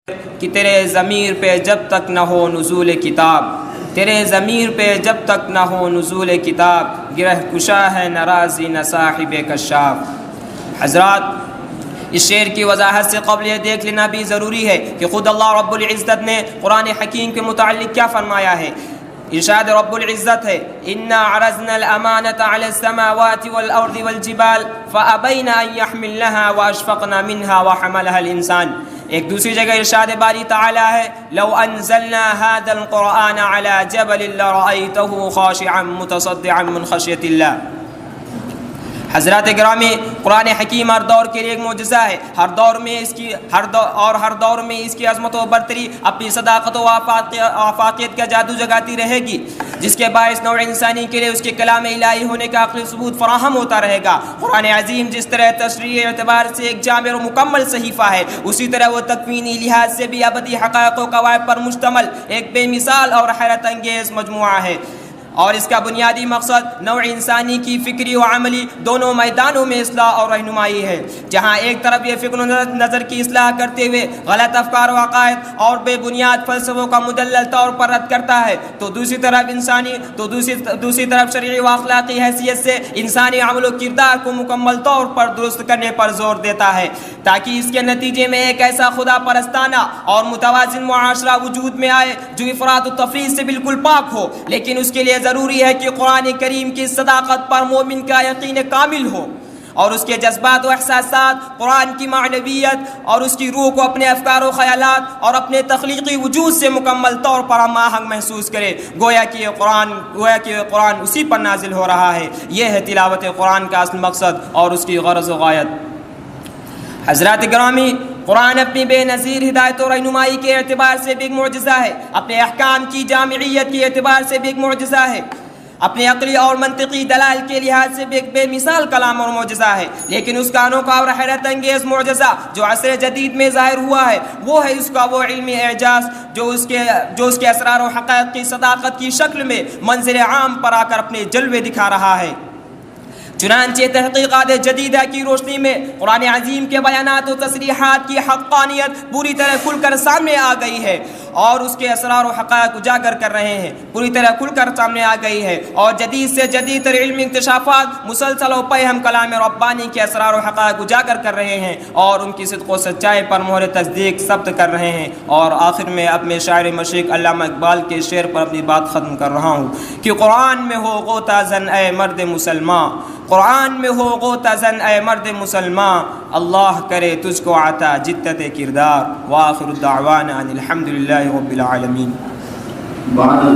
کہ تیرے ضمیر پہ جب تک نہ ہو نزول کتاب، تیرے ضمیر پہ جب تک نہ ہو نزول کتاب، گرہ کشا ہے ناراضی نہ صاحب کشاف۔ حضرات، اس شعر کی وضاحت سے قبل یہ دیکھ لینا بھی ضروری ہے کہ خود اللہ رب العزت نے قرآن حکیم کے متعلق کیا فرمایا ہے۔ ارشاد رب العزت ہے انا عرضنا الامانۃ علی السماوات والارض والجبال فابین ان یحملنها واشفقن منها وحملها الانسان۔ ایک دوسری جگہ ارشاد باری تعالی ہے لو انزلنا هذا القرآن على جبل لرأيته خاشعا متصدعا من خشیۃ اللہ۔ حضرات گرامی، قرآن حکیم ہر دور کے لیے ایک معجزہ ہے۔ ہر دور میں ہر دور میں اس کی عظمت و برتری اپنی صداقت و آفاقیت کا جادو جگاتی رہے گی، جس کے باعث نوع انسانی کے لیے اس کے کلام الہی ہونے کا عقلی ثبوت فراہم ہوتا رہے گا۔ قرآن عظیم جس طرح تشریعی اعتبار سے ایک جامع و مکمل صحیفہ ہے، اسی طرح وہ تکوینی لحاظ سے بھی ابدی حقائق و قواعد پر مشتمل ایک بے مثال اور حیرت انگیز مجموعہ ہے، اور اس کا بنیادی مقصد نوع انسانی کی فکری و عملی دونوں میدانوں میں اصلاح اور رہنمائی ہے۔ جہاں ایک طرف یہ فکر و نظر کی اصلاح کرتے ہوئے غلط افکار و عقائد اور بے بنیاد فلسفوں کا مدلل طور پر رد کرتا ہے، تو دوسری طرف شرعی و اخلاقی حیثیت سے انسانی عمل و کردار کو مکمل طور پر درست کرنے پر زور دیتا ہے، تاکہ اس کے نتیجے میں ایک ایسا خدا پرستانہ اور متوازن معاشرہ وجود میں آئے جو افراط و تفریط سے بالکل پاک ہو۔ لیکن اس کے لیے ضروری ہے کہ قرآن کریم کی صداقت پر مومن کا یقین کامل ہو، اور اس کے جذبات و احساسات قرآن کی معنویت اور اس کی روح کو اپنے افکار و خیالات اور اپنے تخلیقی وجود سے مکمل طور پر ہم آہنگ محسوس کرے، گویا کہ یہ قرآن اسی پر نازل ہو رہا ہے۔ یہ ہے تلاوت قرآن کا اصل مقصد اور اس کی غرض و غایت۔ حضرات گرامی، قرآن اپنی بے نظیر ہدایت و رہنمائی کے اعتبار سے بھی ایک معجزہ ہے، اپنے احکام کی جامعیت کے اعتبار سے بھی ایک معجزہ ہے، اپنے عقلی اور منطقی دلائل کے لحاظ سے بھی ایک بے مثال کلام اور معجزہ ہے۔ لیکن اس کا انوکھا اور حیرت انگیز معجزہ جو عصر جدید میں ظاہر ہوا ہے، وہ ہے اس کا وہ علمی اعجاز جو اس کے اسرار و حقائق کی صداقت کی شکل میں منظر عام پر آ کر اپنے جلوے دکھا رہا ہے۔ چنانچہ تحقیقات جدیدہ کی روشنی میں قرآن عظیم کے بیانات و تصریحات کی حقانیت پوری طرح کھل کر سامنے آ گئی ہے، اور اس کے اسرار و حقائق اجاگر کر رہے ہیں، پوری طرح کھل کر سامنے آ گئی ہے، اور جدید سے جدید تر علمی انکشافات مسلسل و پے ہم کلام ربانی کے اسرار و حقائق اجاگر کر رہے ہیں اور ان کی صدق و سچائی پر مہر تصدیق ثبت کر رہے ہیں۔ اور آخر میں اپنے شاعر مشرق علامہ اقبال کے شعر پر اپنی بات ختم کر رہا ہوں کہ قرآن میں ہو غوطہ زن اے مرد مسلمان، قرآن میں ہو غوطہ زن اے مرد مسلمان، اللہ کرے تجھ کو عطا جدت کردار۔ وآخر الدعوانا ان الحمدللہ رب العالمین۔